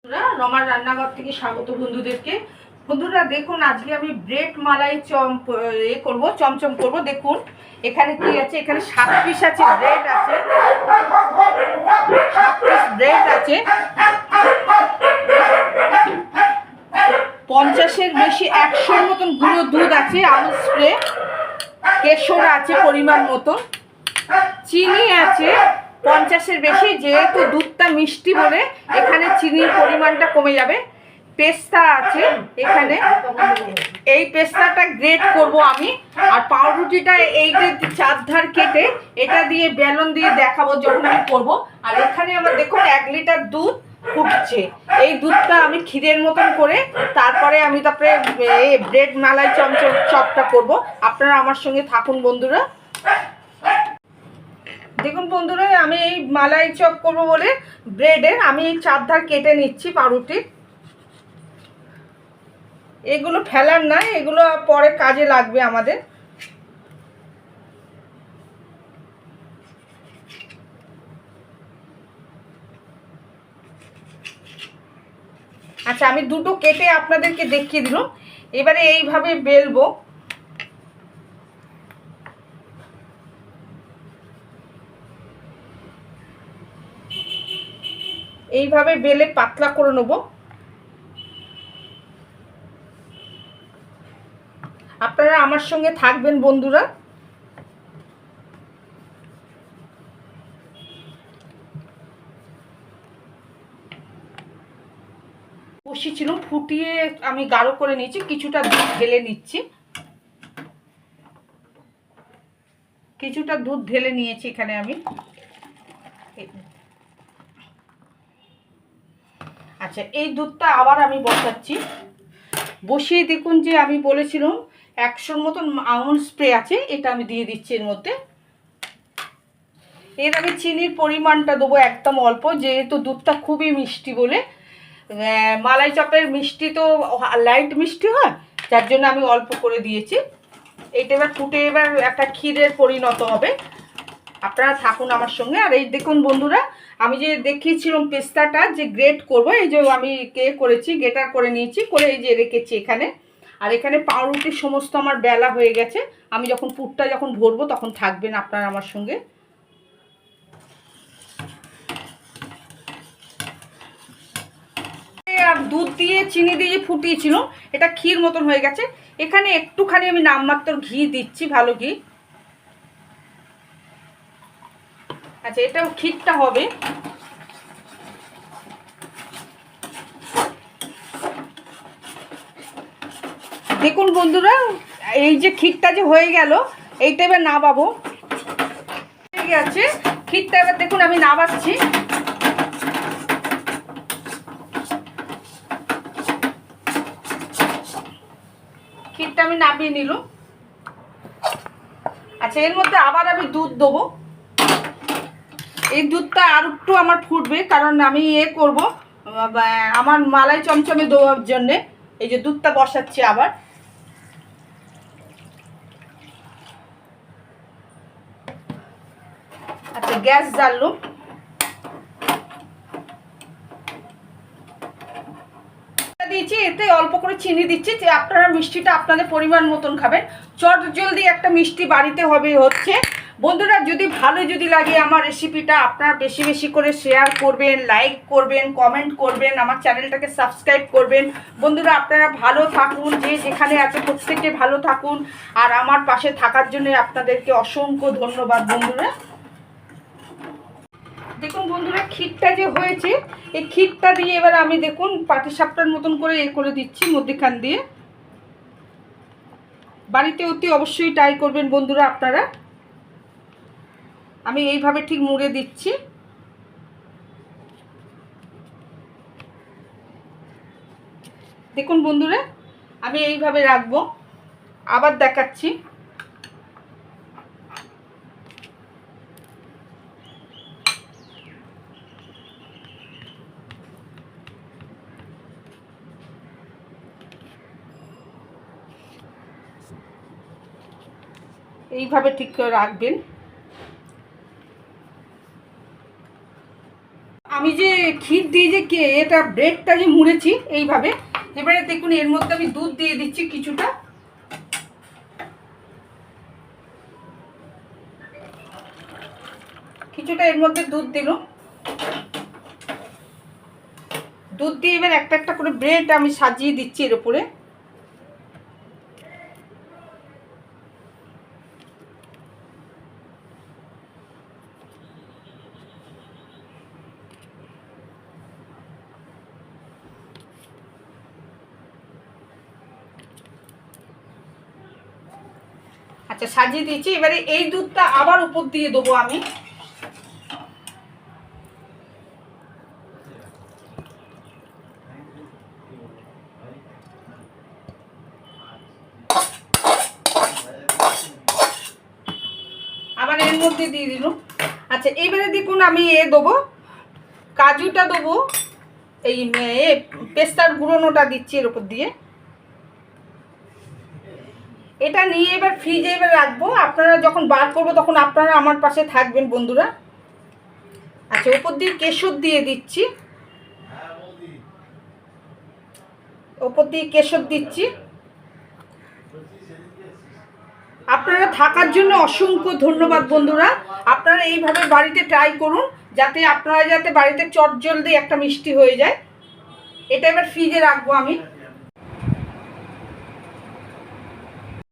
বন্ধুরা, রমার রান্নাঘর থেকে স্বাগত বন্ধুদেরকে। বন্ধুরা দেখুন, আজকে আমি ব্রেড মালাই চমচম করব। দেখুন এখানে কি আছে, এখানে 7 পিস আছে ব্রেড আছে, 7 পিস ব্রেড আছে, 50-এর বেশি 100-র মতন গুঁড়ো দুধ আছে, আমুল স্প্রে, কেশর আছে পরিমাণ মতো, চিনি আছে 50-এর বেশি, যেহেতু দুধটা মিষ্টি বলে এখানে চিনির পরিমাণটা কমে যাবে। পেস্তা আছে এখানে, এই পেস্তাটা গ্রেট করব আমি। আর পাউরুটিটা এই যে 4 ধার কেটে এটা দিয়ে বেলন দিয়ে দেখাবো যখন আমি করবো। আর এখানে আমার দেখুন 1 লিটার দুধ ফুটছে। এই দুধটা আমি ক্ষীরের মতন করে তারপরে আমি ব্রেড মালাই চপটা করব। আপনারা আমার সঙ্গে থাকুন বন্ধুরা। দেখুন বন্ধুরা, আমি এই মালাই চপ করবো বলে ব্রেডের আমি এই 4 ধার কেটে নিচ্ছি পাউরুটি। এগুলো ফেলার না, এগুলো পরে কাজে লাগবে আমাদের। আচ্ছা, আমি দুটো কেটে আপনাদেরকে দেখিয়ে দিলাম। এবারে এইভাবে বেলবো। এইভাবে বেলে পাতলা করে নেব। আপনারা আমার সঙ্গে থাকবেন বন্ধুরা। বসিয়েছিলাম, ফুটিয়ে আমি গাঢ় করে নিচ্ছি, কিছুটা দুধ ঢেলে নিচ্ছি, কিছুটা দুধ ঢেলে নিয়েছি এখানে আমি। আচ্ছা, এই দুধটা আবার আমি বসাচ্ছি। বসিয়ে দেখুন যে আমি বলেছিলাম 100-র মতন আমুল স্প্রে আছে, এটা আমি দিয়ে দিচ্ছি এর মধ্যে। এর আমি চিনির পরিমাণটা দেবো একদম অল্প, যেহেতু দুধটা খুবই মিষ্টি বলে। মালাই চপের মিষ্টি তো লাইট মিষ্টি হয়, যার জন্য আমি অল্প করে দিয়েছি। এইটা এবার ফুটে এবার একটা ক্ষীরের পরিণত হবে। আপনারা থাকুন আমার সঙ্গে। আর এই দেখুন বন্ধুরা, আমি যে দেখিয়েছিলাম পেস্তাটা যে গ্রেট করব, এই যে আমি করেছি, গ্রেটার করে নিয়েছি, করে এই যে রেখেছি এখানে। আর এখানে পাউরুটির সমস্ত আমার বেলা হয়ে গেছে। আমি যখন পুরটা যখন ভরবো তখন থাকবেন আপনারা আমার সঙ্গে। আর দুধ দিয়ে চিনি দিয়ে ফুটিয়েছিল, এটা ক্ষীর মতন হয়ে গেছে। এখানে একটুখানি আমি নামমাত্র ঘি দিচ্ছি, ভালো ঘি। আচ্ছা, এটাও ক্ষীরটা হবে। দেখুন বন্ধুরা, এই যে ক্ষীরটা যে হয়ে গেল, এইটা এবার নাবাবো। ঠিক আছে, ক্ষীরটা এবার দেখুন আমি নাবাচ্ছি। ক্ষীরটা আমি নামিয়ে নিল। আচ্ছা, এর মধ্যে আবার আমি দুধ দেবো। এই দুধটা আর একটু আমার ফুটবে, কারণ আমি করব আমার মালাই চমচমে দেওয়ার জন্যে। এই যে দুধটা বসাচ্ছি আবার। আচ্ছা, গ্যাস জ্বাললো। দিয়েছি, এতে অল্প করে চিনি দিচ্ছি, যে আপনারা মিষ্টিটা আপনাদের পরিমাণ মতন খাবেন। চট জলদি একটা মিষ্টি বাড়িতে হচ্ছে বন্ধুরা। যদি লাগে আমার রেসিপিটা, আপনারা বেশি বেশি করে শেয়ার করবেন, লাইক করবেন, কমেন্ট করবেন, আমার চ্যানেলটাকে সাবস্ক্রাইব করবেন। বন্ধুরা, আপনারা ভালো থাকুন, যে যেখানে আছে প্রত্যেকে ভালো থাকুন। আর আমার পাশে থাকার জন্য আপনাদেরকে অসংখ্য ধন্যবাদ বন্ধুরা। দেখুন বন্ধুরা, ক্ষীরটা যে হয়েছে, এই ক্ষীরটা দিয়ে এবার আমি দেখুন পাটিসাপটার মতন করে করে দিচ্ছি মধ্যখান দিয়ে। বাড়িতে অতি অবশ্যই ট্রাই করবেন বন্ধুরা আপনারা। আমি এইভাবে ঠিক মুড়ে দিচ্ছি। দেখুন বন্ধুরা, আমি এইভাবে রাখবো, আবার দেখাচ্ছি। এইভাবে ঠিক করে রাখবেন। আমি যে ক্ষীর দিয়ে যে এটা ব্রেডটা যে মুড়েছি এইভাবে, এবারে দেখুন এর মধ্যে আমি দুধ দিয়ে দিচ্ছি কিছুটা। এর মধ্যে দুধ দিল, দুধ দিয়ে এবার একটা একটা করে ব্রেড আমি সাজিয়ে দিচ্ছি এর উপরে। আচ্ছা সাজিয়ে দিয়েছি, এবারে এই দুধটা আবার উপর দিয়ে দেবো আমি। আবার এর মধ্যে দিয়ে দিল। আচ্ছা এইবারে দেখুন আমি দেবো কাজুটা, দেবো এই পেস্তার গুঁড়োনোটা দিচ্ছি এর উপর দিয়ে। এটা নিয়ে এবার ফ্রিজে এবার রাখবো, আপনারা যখন বার করবো তখন আপনারা আমার পাশে থাকবেন বন্ধুরা। আচ্ছা উপর দিয়ে কেশর দিয়ে দিচ্ছি, উপর দিয়ে কেশর দিচ্ছি। আপনারা থাকার জন্য অসংখ্য ধন্যবাদ বন্ধুরা। আপনারা এইভাবে বাড়িতে ট্রাই করুন, যাতে বাড়িতে চটজলদি একটা মিষ্টি হয়ে যায়। এটা এবার ফ্রিজে রাখবো আমি।